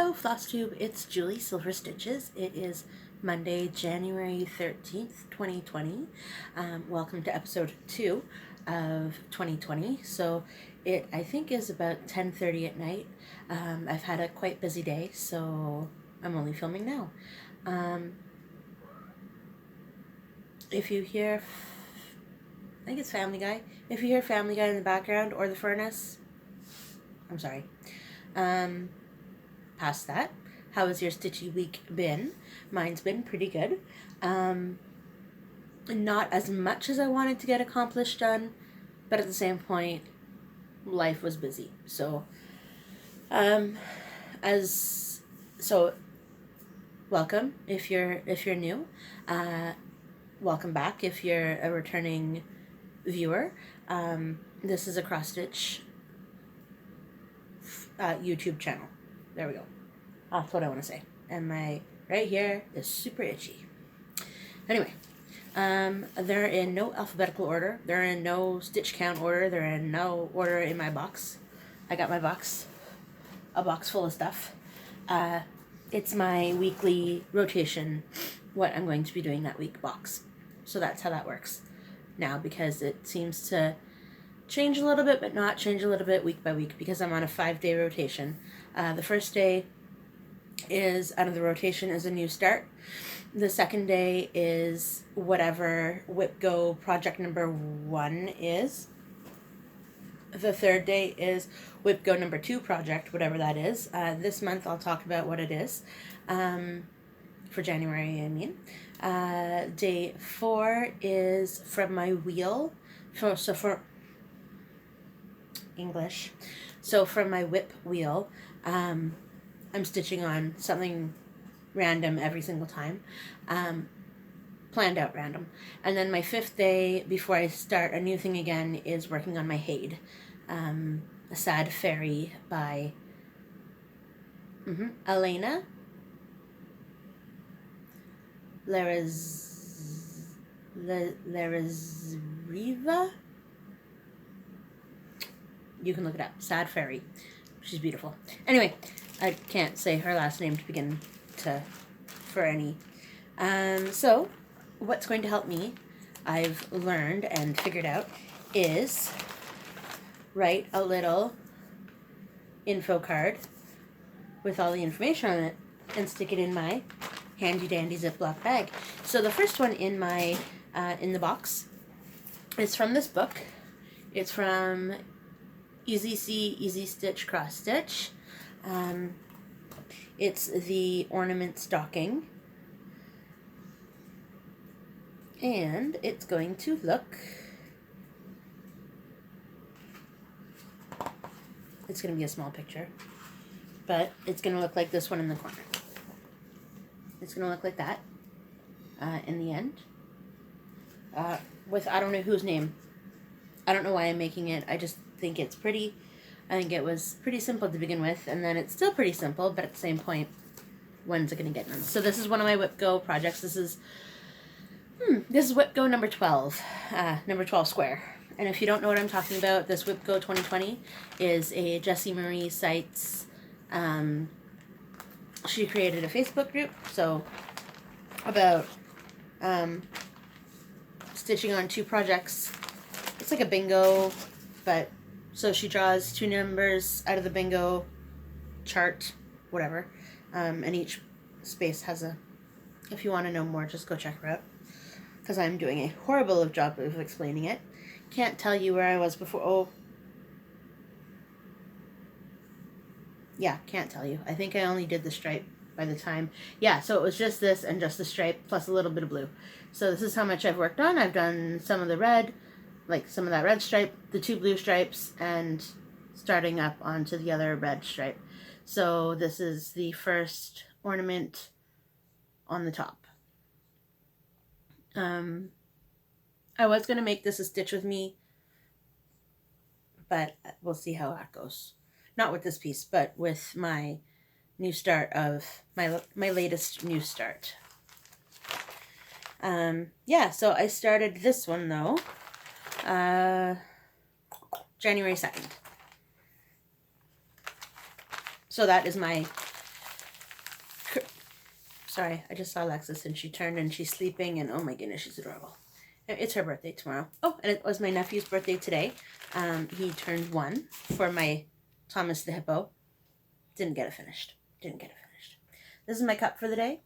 Hello FlossTube, it's Julie SylverStitches. It is Monday, January 13th, 2020. Welcome to episode 2 of 2020. So it, I think, is about 10:30 at night. I've had a quite busy day, so I'm only filming now. If you hear, I think it's Family Guy. If you hear Family Guy in the background or the furnace, I'm sorry. Past that, how has your stitchy week been? Mine's been pretty good. Not as much as I wanted to get accomplished done, but at the same point, life was busy. So, welcome if you're new. Welcome back if you're a returning viewer. This is a cross stitch YouTube channel. There we go. That's what I want to say. And my right here is super itchy. Anyway, they're in no alphabetical order. They're in no stitch count order. They're in no order in my box. I got my box, a box full of stuff. It's my weekly rotation, what I'm going to be doing that week box. So that's how that works now, because it seems to change a little bit, but not change a little bit week by week, because I'm on a 5-day rotation. The first day is out of the rotation is a new start. The second day is whatever Whip Go project number 1 is. The third day is Whip Go number 2 project, whatever that is. This month I'll talk about what it is. For January, I mean. Day 4 is from my wheel. For English. So from my whip wheel, I'm stitching on something random every single time. Planned out random. And then my 5th day, before I start a new thing again, is working on my Hade. A Sad Fairy by Elena Riva. You can look it up. Sad Fairy. She's beautiful. Anyway, I can't say her last name to begin to for any. So what's going to help me, I've learned and figured out, is write a little info card with all the information on it and stick it in my handy dandy Ziploc bag. So the first one in my in the box is from this book. It's from Easy See, Easy Stitch, Cross Stitch. It's the ornament stocking. And it's going to look... It's going to be a small picture. But it's going to look like this one in the corner. It's going to look like that in the end. With I don't know whose name. I don't know why I'm making it. I just think it's pretty. I think it was pretty simple to begin with, and then it's still pretty simple, but at the same point, when's it going to get done? So this is one of my Whip Go projects. This is Whip Go number 12, number 12 square. And if you don't know what I'm talking about, this Whip Go 2020 is a Jessie Marie Sites. She created a Facebook group, so about stitching on 2 projects. It's like a bingo, but so she draws 2 numbers out of the bingo chart, whatever, and each space has a, if you want to know more, just go check her out, because I'm doing a horrible job of explaining it. Can't tell you where I was before. Oh, yeah, can't tell you. I think I only did the stripe by the time, yeah, so it was just this and just the stripe plus a little bit of blue. So this is how much I've worked on. I've done some of the red, like some of that red stripe, the 2 blue stripes, and starting up onto the other red stripe. So this is the first ornament on the top. I was going to make this a stitch with me, but we'll see how that goes. Not with this piece, but with my new start of my latest new start. Yeah, so I started this one though January 2nd. So that is my Sorry, I just saw Alexis and she turned and she's sleeping and oh my goodness, she's adorable. It's her birthday tomorrow. Oh, and it was my nephew's birthday today. He turned 1 for my Thomas the Hippo. Didn't get it finished. This is my cup for the day.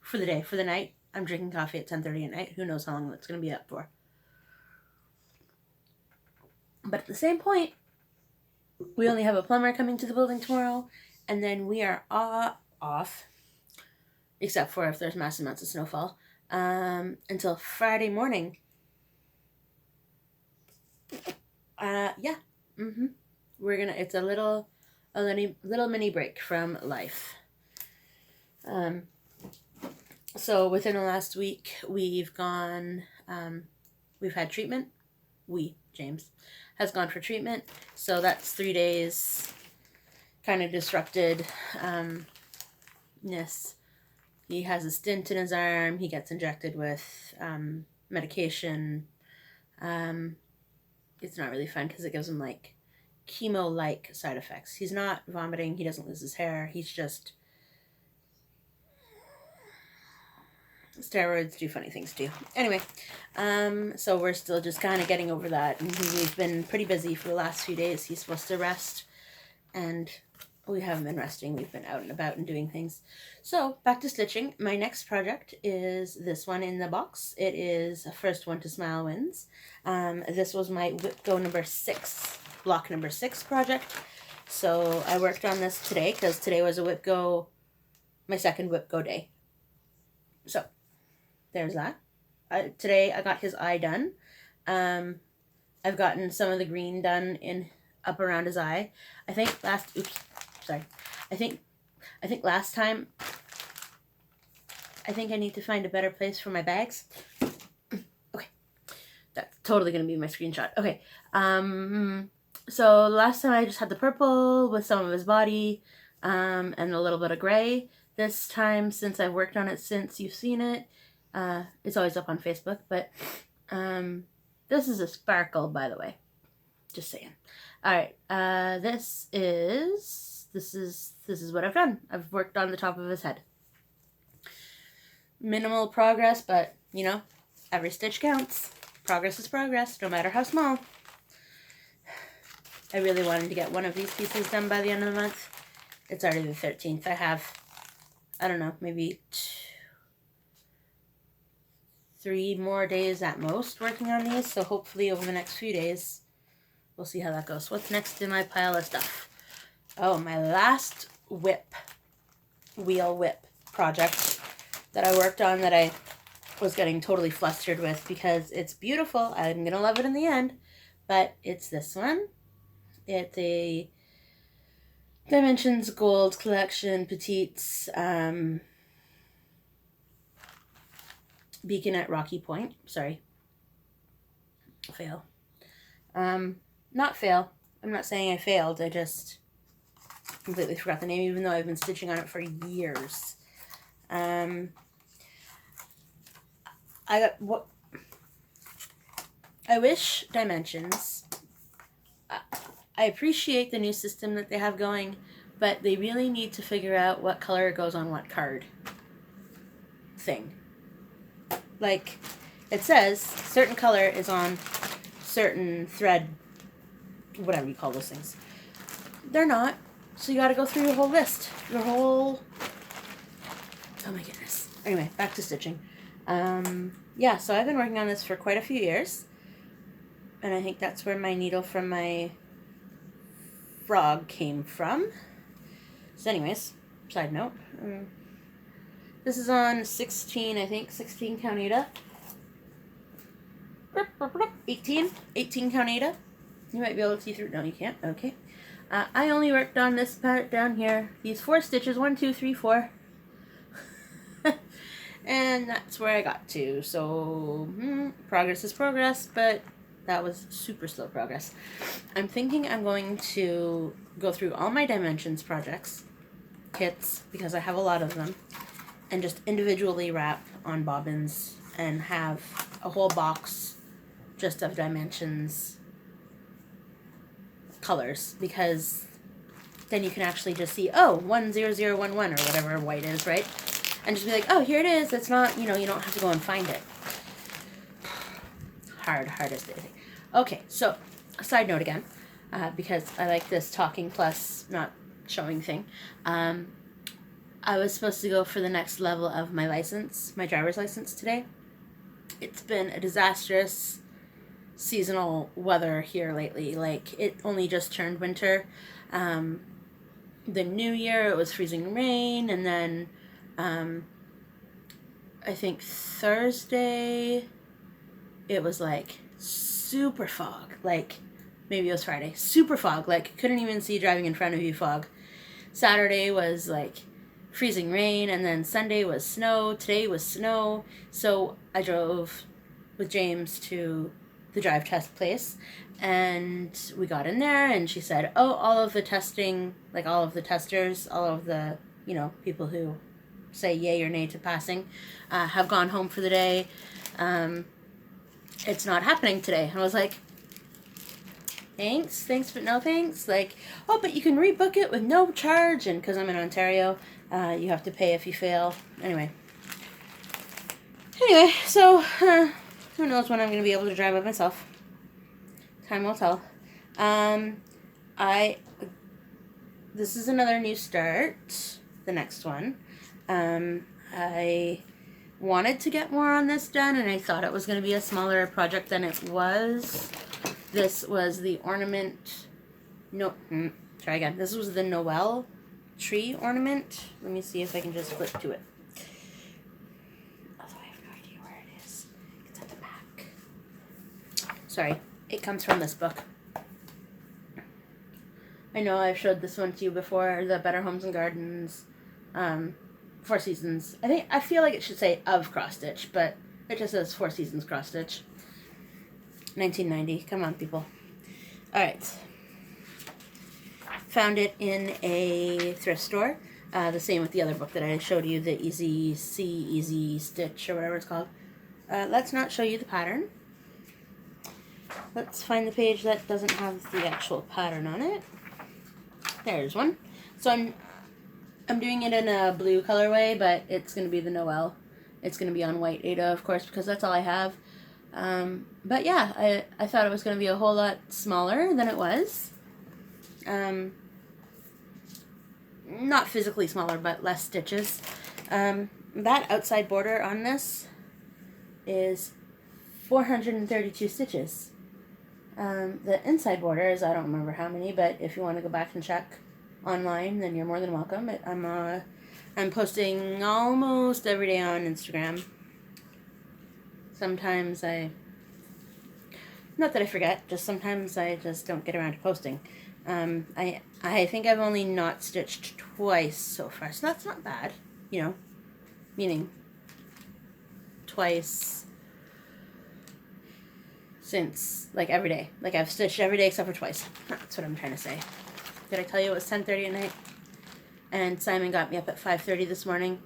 For the night. I'm drinking coffee at 10:30 at night. Who knows how long that's going to be up for. But at the same point, we only have a plumber coming to the building tomorrow, and then we are off, except for if there's massive amounts of snowfall, until Friday morning. Yeah. It's a little mini break from life. So within the last week, we've had treatment. James, has gone for treatment. So that's 3 days, kind of disrupted, He has a stent in his arm. He gets injected with, medication. It's not really fun because it gives him like chemo-like side effects. He's not vomiting. He doesn't lose his hair. He's just... steroids do funny things too. Anyway, so we're still just kind of getting over that. And we've been pretty busy for the last few days. He's supposed to rest. And we haven't been resting. We've been out and about and doing things. So, back to stitching. My next project is this one in the box. It is First One to Smile Wins. This was my Whip Go number 6, block number 6 project. So, I worked on this today because today was a Whip Go, my second Whip Go day. So, there's that. Today I got his eye done. I've gotten some of the green done up around his eye. I think last time, I think I need to find a better place for my bags. Okay. That's totally going to be my screenshot. Okay. So last time I just had the purple with some of his body, and a little bit of gray. This time, since I've worked on it since you've seen it, it's always up on Facebook, but, this is a sparkle, by the way. Just saying. Alright, this is what I've done. I've worked on the top of his head. Minimal progress, but, every stitch counts. Progress is progress, no matter how small. I really wanted to get one of these pieces done by the end of the month. It's already the 13th. I have, I don't know, maybe 3 more days at most working on these. So hopefully over the next few days, we'll see how that goes. What's next in my pile of stuff? Oh, my last wheel whip project that I worked on that I was getting totally flustered with because it's beautiful. I'm going to love it in the end. But it's this one. It's a Dimensions Gold Collection Petites Beacon at Rocky Point. Sorry. Fail. Not fail. I'm not saying I failed. I just completely forgot the name, even though I've been stitching on it for years. I wish Dimensions. I appreciate the new system that they have going, but they really need to figure out what color goes on what card thing. Like, it says certain color is on certain thread, whatever you call those things. They're not. So you gotta go through your whole list. Oh my goodness. Anyway, back to stitching. Yeah, so I've been working on this for quite a few years. And I think that's where my needle from my frog came from. So anyways, side note. This is on 16, I think. 16 count Ada. 18 count Ada. You might be able to see through. No, you can't. Okay. I only worked on this part down here. These 4 stitches. 1, 2, 3, 4. And that's where I got to. So, progress is progress, but that was super slow progress. I'm thinking I'm going to go through all my Dimensions projects, kits, because I have a lot of them, and just individually wrap on bobbins and have a whole box just of Dimensions colors, because then you can actually just see, oh, 10011 or whatever white is, right? And just be like, oh, here it is. It's not, you know, you don't have to go and find it. Hardest thing. Okay, so a side note again, because I like this talking plus not showing thing. I was supposed to go for the next level of my license, my driver's license today. It's been a disastrous seasonal weather here lately. Like, it only just turned winter. The new year, it was freezing rain, and then I think Thursday it was like super fog. Like, maybe it was Friday. Super fog. Like, couldn't even see driving in front of you fog. Saturday was like freezing rain, and then Sunday was snow. Today was snow. So I drove with James to the drive test place, and we got in there, and she said, oh, all of the testing, like all of the testers, all of the, you know, people who say yay or nay to passing, have gone home for the day. It's not happening today. And I was like, thanks, but no thanks. Like, oh, but you can rebook it with no charge, and because I'm in Ontario, you have to pay if you fail. Anyway, so who knows when I'm going to be able to drive by myself. Time will tell. This is another new start, the next one. I wanted to get more on this done, and I thought it was going to be a smaller project than it was. This was the ornament, try again. This was the Noel tree ornament. Let me see if I can just flip to it. Although I have no idea where it is. It's at the back. Sorry, it comes from this book. I know I've showed this one to you before, the Better Homes and Gardens, Four Seasons. I feel like it should say of cross stitch, but it just says Four Seasons cross stitch. 1990. Come on, people. All right. Found it in a thrift store. The same with the other book that I showed you, the Easy Stitch or whatever it's called. Let's not show you the pattern. Let's find the page that doesn't have the actual pattern on it. There's one. So I'm doing it in a blue colorway, but it's going to be the Noel. It's going to be on white Ada, of course, because that's all I have. But yeah, I thought it was going to be a whole lot smaller than it was. Not physically smaller, but less stitches. That outside border on this is 432 stitches. The inside border is, I don't remember how many, but if you want to go back and check online, then you're more than welcome. I'm posting almost every day on Instagram. Sometimes not that I forget, just sometimes I just don't get around to posting. I think I've only not stitched twice so far, so that's not bad, you know, meaning twice since, like, every day. Like, I've stitched every day except for twice. That's what I'm trying to say. Did I tell you it was 10:30 at night? And Simon got me up at 5:30 this morning.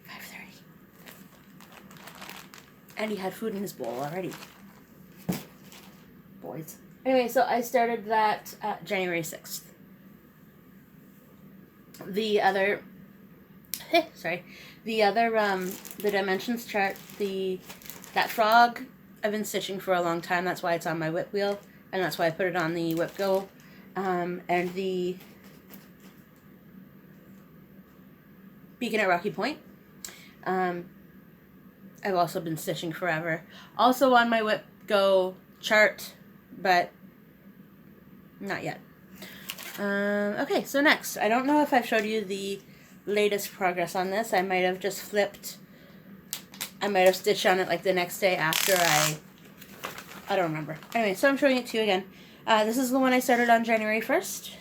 5:30. And he had food in his bowl already. Boys. Anyway, so I started that January 6th. The other, the dimensions chart, that frog, I've been stitching for a long time. That's why it's on my whip wheel, and that's why I put it on the whip go. And the beacon at Rocky Point, I've also been stitching forever. Also on my whip go chart, but not yet. Okay, so next, I don't know if I've showed you the latest progress on this. I might have just flipped. I might have stitched on it like the next day after I don't remember. Anyway, so I'm showing it to you again. This is the one I started on January 1st.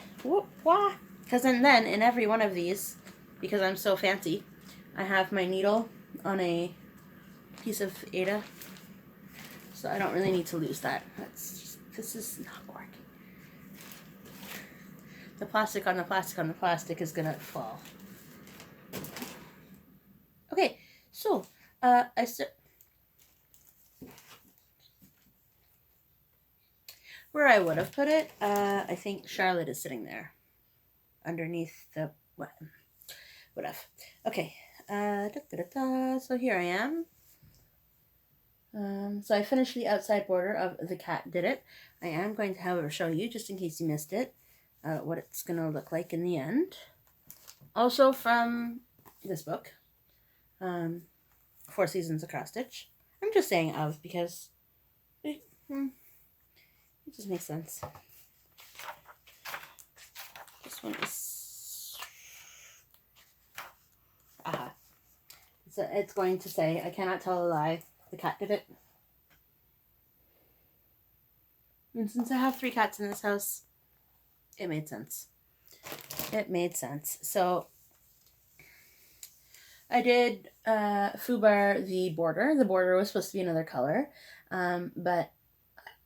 Because then in every one of these, because I'm so fancy, I have my needle on a piece of Ada. So I don't really need to lose that. This is not working. The plastic on the plastic on the plastic is gonna fall. Okay, so where I would have put it. I think Charlotte is sitting there underneath the what? Whatever. Okay. So here I am. So I finished the outside border of The Cat Did It. I am going to, however, show you, just in case you missed it, what it's going to look like in the end. Also from this book, 4 Seasons of Cross Stitch. I'm just saying of because it just makes sense. This one is... Aha. So it's going to say, I cannot tell a lie, the cat did it. And since I have 3 cats in this house, it made sense. It made sense. So I did foobar the border. The border was supposed to be another color, but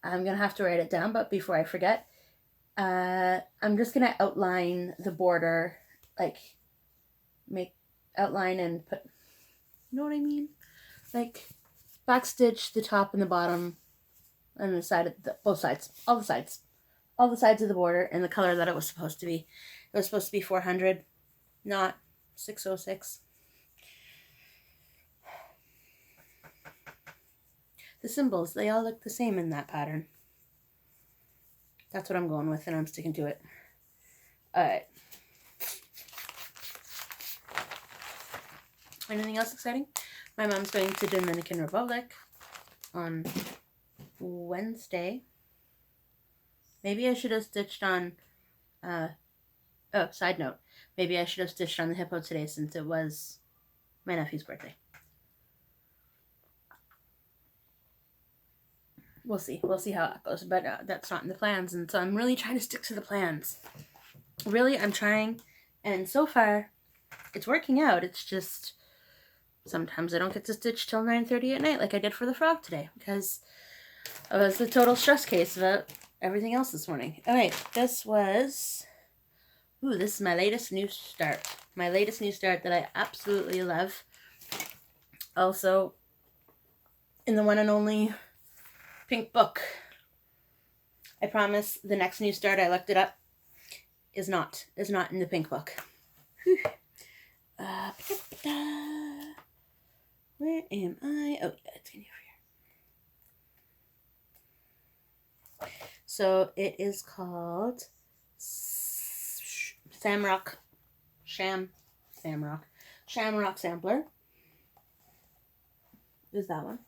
I'm going to have to write it down. But before I forget, I'm just going to outline the border, like make outline and put, you know what I mean? Like backstitch the top and the bottom and the side of both sides, all the sides of the border in the color that it was supposed to be. It was supposed to be 400, not 606. The symbols, they all look the same in that pattern. That's what I'm going with, and I'm sticking to it. Alright. Anything else exciting? My mom's going to Dominican Republic on Wednesday. Maybe I should have stitched on, side note. Maybe I should have stitched on the hippo today since it was my nephew's birthday. We'll see. We'll see how it goes. But that's not in the plans. And so I'm really trying to stick to the plans. Really, I'm trying. And so far, it's working out. It's just sometimes I don't get to stitch till 9:30 at night like I did for the frog today. Because it was a total stress case about everything else this morning. Alright, this was... Ooh, this is my latest new start. My latest new start that I absolutely love. Also, in the one and only... pink book. I promise the next new start, I looked it up, is not in the pink book. Where am I? Oh, yeah, it's in over here. So it is called Shamrock Sampler. Is that one?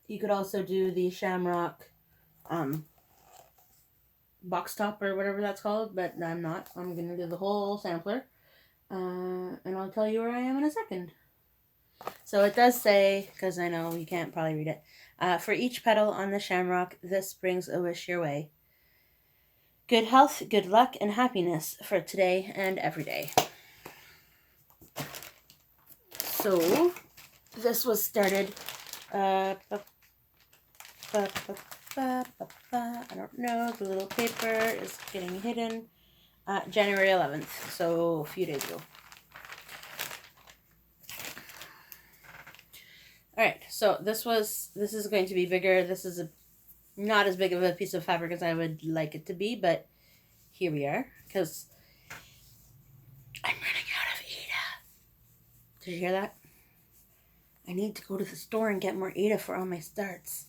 You could also do the Shamrock box top or whatever that's called, but I'm not. I'm going to do the whole sampler. And I'll tell you where I am in a second. So it does say, because I know you can't probably read it, for each petal on the shamrock, this brings a wish your way. Good health, good luck, and happiness for today and every day. So, this was started... I don't know, the little paper is getting hidden. January 11th, so a few days ago. Alright, so this is going to be bigger. This is not as big of a piece of fabric as I would like it to be, but here we are, because I'm running out of Ada. Did you hear that? I need to go to the store and get more Ada for all my starts.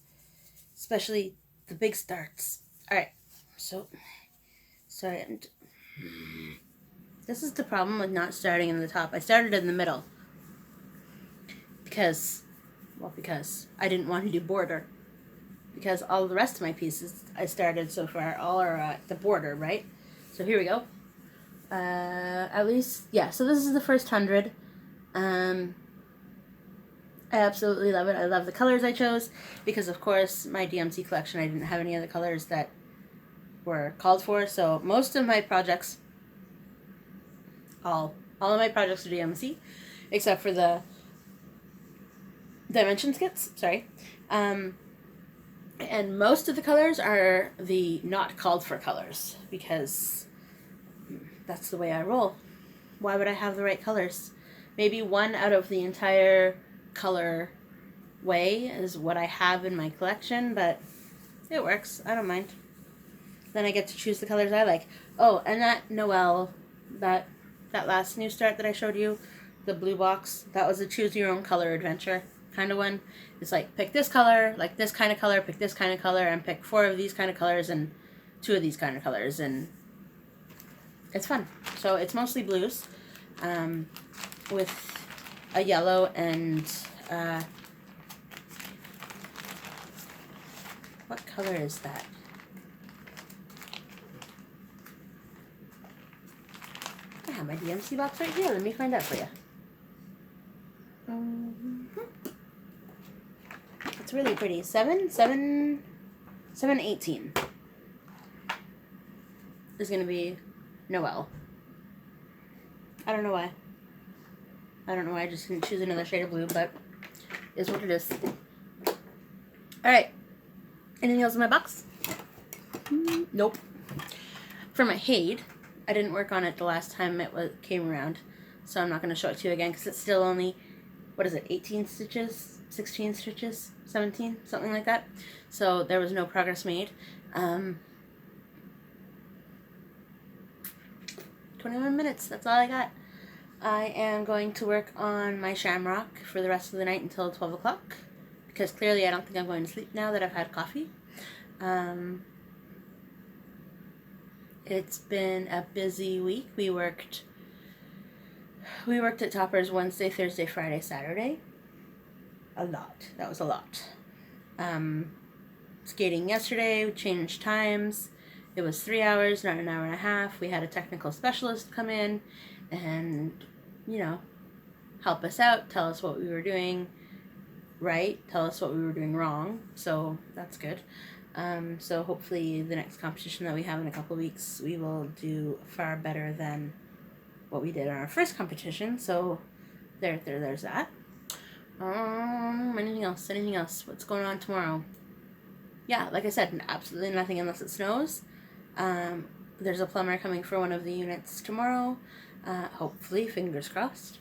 Especially the big starts. Alright, so, sorry. This is the problem with not starting in the top. I started in the middle. Because I didn't want to do border. Because all the rest of my pieces I started so far all are at the border, right? So here we go. At least, yeah, so this is the first 100. I absolutely love it. I love the colors I chose because, of course, my DMC collection, I didn't have any of the colors that were called for. So most of my projects, all of my projects are DMC, except for the dimension kits. Sorry. And most of the colors are the not called for colors because that's the way I roll. Why would I have the right colors? Maybe one out of the entire color way as what I have in my collection, but it works. I don't mind. Then I get to choose the colors I like. Oh, and that Noel, that last new start that I showed you, the blue box, that was a choose your own color adventure kind of one. It's like, pick this color, like this kind of color, pick this kind of color, and pick 4 of these kind of colors and 2 of these kind of colors, and it's fun. So it's mostly blues, with a yellow and, what color is that? I have my DMC box right here. Let me find out for you. It's really pretty. 7/18 is going to be Noel. I don't know why. I just didn't choose another shade of blue, but is what it is. Alright. Anything else in my box? Nope. For my Hade, I didn't work on it the last time it came around, so I'm not going to show it to you again because it's still only, what is it, 18 stitches? 16 stitches? 17? Something like that. So there was no progress made. 21 minutes, that's all I got. I am going to work on my shamrock for the rest of the night until 12 o'clock, because clearly I don't think I'm going to sleep now that I've had coffee. It's been a busy week. We worked at Toppers Wednesday, Thursday, Friday, Saturday. A lot. That was a lot. Skating yesterday, we changed times. It was 3 hours, not an hour and a half. We had a technical specialist come in and, help us out, tell us what we were doing right, tell us what we were doing wrong. So that's good. So hopefully the next competition that we have in a couple of weeks, we will do far better than what we did on our first competition. So there's that. Anything else? What's going on tomorrow? Yeah, like I said, absolutely nothing unless it snows. There's a plumber coming for one of the units tomorrow. Hopefully, fingers crossed.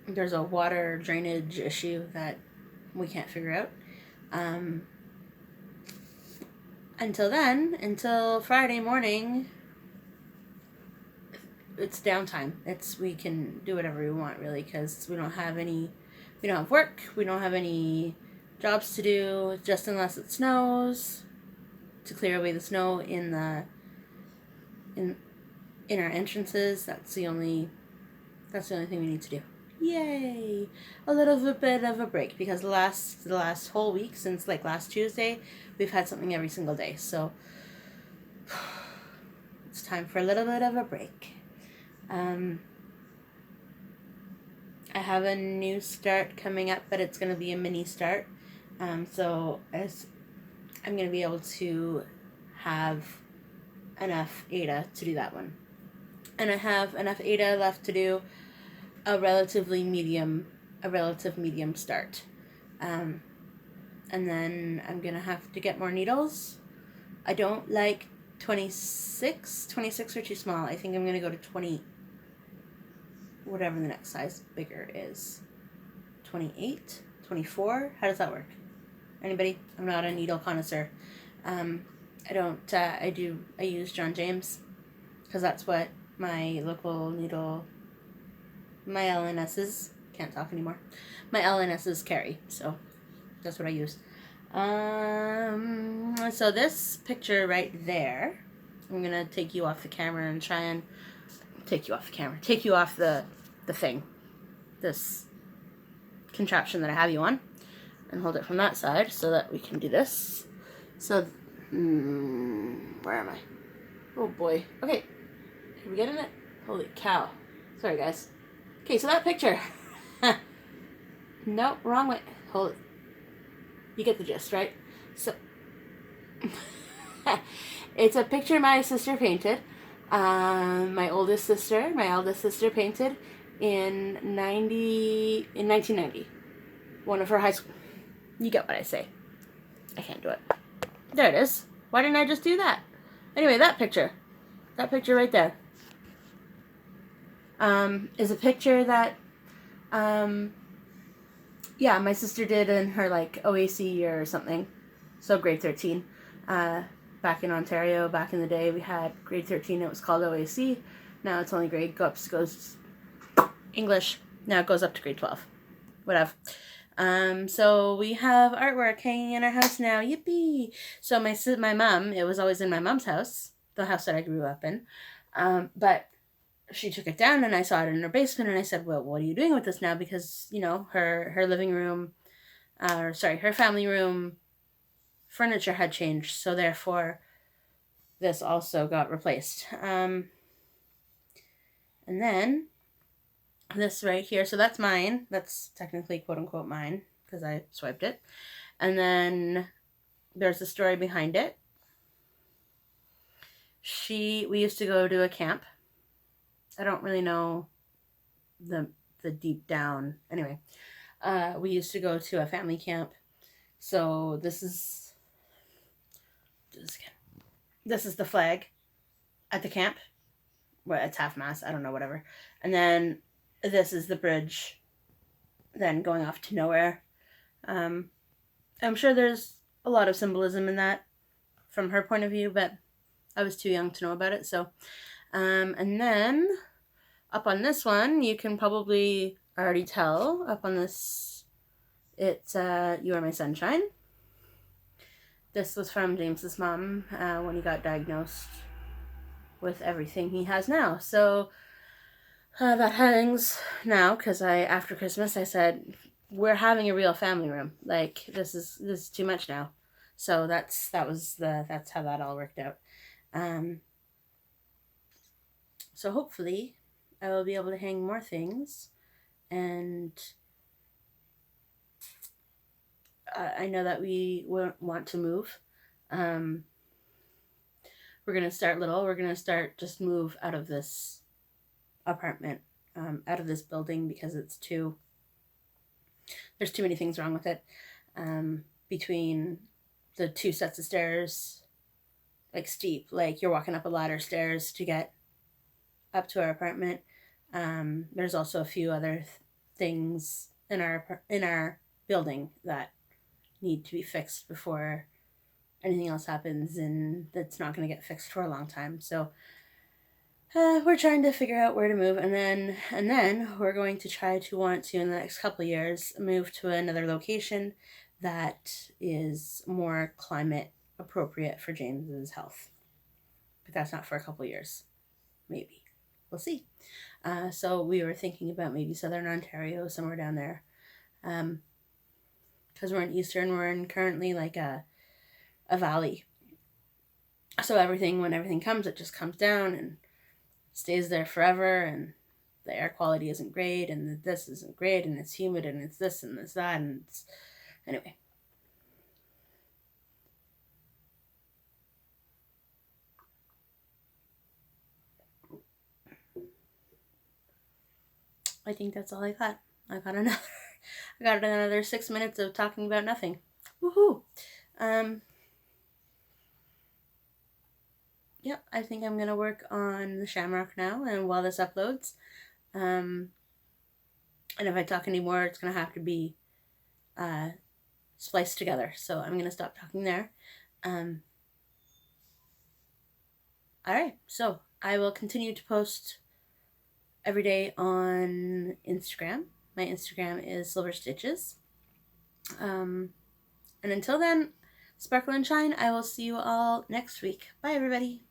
There's a water drainage issue that we can't figure out. Until Friday morning, it's downtime. We can do whatever we want, really, because we don't have work, we don't have any jobs to do, just unless it snows, to clear away the snow in our entrances. That's the only thing we need to do. Yay! A little bit of a break, because the last whole week, since like last Tuesday, we've had something every single day. So it's time for a little bit of a break. I have a new start coming up, but it's going to be a mini start. So as I'm going to be able to have enough ADA to do that one. And I have enough ADA left to do a relative medium start. And then I'm going to have to get more needles. I don't like 26. 26 are too small. I think I'm going to go to 20, whatever the next size bigger is. 28, 24. How does that work? Anybody? I'm not a needle connoisseur. I use John James, because that's what my local needle, my LNSs, can't talk anymore, my LNSs carry, so that's what I use. So this picture right there, I'm gonna take you off the camera and try and take you off the thing, this contraption that I have you on, and hold it from that side so that we can do this. So, where am I? Oh boy. Okay, are we getting it? Holy cow. Sorry guys. Okay, so that picture. No, wrong way. Hold it. You get the gist, right? So, it's a picture my sister painted. My eldest sister painted in 1990. One of her high school. You get what I say. I can't do it. There it is. Why didn't I just do that? Anyway, that picture right there, is a picture that Yeah, my sister did in her like OAC year or something. So grade 13. Back in Ontario, back in the day, we had grade 13. It was called OAC. Now it's only goes English. Now it goes up to grade 12. Whatever. So we have artwork hanging in our house now. Yippee! So my mom, it was always in my mom's house, the house that I grew up in. But she took it down and I saw it in her basement and I said, well, what are you doing with this now? Because, you know, her living room, her family room furniture had changed. So therefore, this also got replaced. And then this right here, so that's mine. That's technically quote unquote mine because I swiped it. And then there's the story behind it. We used to go to a camp. I don't really know the deep down. Anyway, we used to go to a family camp. So this is the flag at the camp. Well, it's half mast. I don't know, whatever. And then this is the bridge. Then going off to nowhere. I'm sure there's a lot of symbolism in that from her point of view, but I was too young to know about it. So, and then up on this one, you can probably already tell up on this, it's You Are My Sunshine. This was from James's mom when he got diagnosed with everything he has now. So that hangs now because after Christmas I said, we're having a real family room. Like this is too much now. So that's how that all worked out. So hopefully I will be able to hang more things, and I know that we want to move. We're gonna start little. We're gonna start just move out of this apartment, out of this building because there's too many things wrong with it. Between the two sets of stairs, like steep, like you're walking up a ladder stairs to get up to our apartment. There's also a few other things in our building that need to be fixed before anything else happens, and that's not going to get fixed for a long time. So we're trying to figure out where to move, and then we're going to want to in the next couple of years move to another location that is more climate appropriate for James's health. But that's not for a couple of years. Maybe. We'll see. So we were thinking about maybe Southern Ontario, somewhere down there. Because we're in Eastern, we're currently like a valley. So when everything comes, it just comes down and stays there forever, and the air quality isn't great, and this isn't great, and it's humid, and it's this and it's that, and anyway. I think that's all I got. I got another 6 minutes of talking about nothing. Woohoo! Yep, I think I'm gonna work on the shamrock now, and while this uploads, and if I talk anymore, it's gonna have to be spliced together. So I'm gonna stop talking there. All right, so I will continue to post every day on Instagram. My Instagram is SylverStitches. And until then, sparkle and shine. I will see you all next week. Bye, everybody.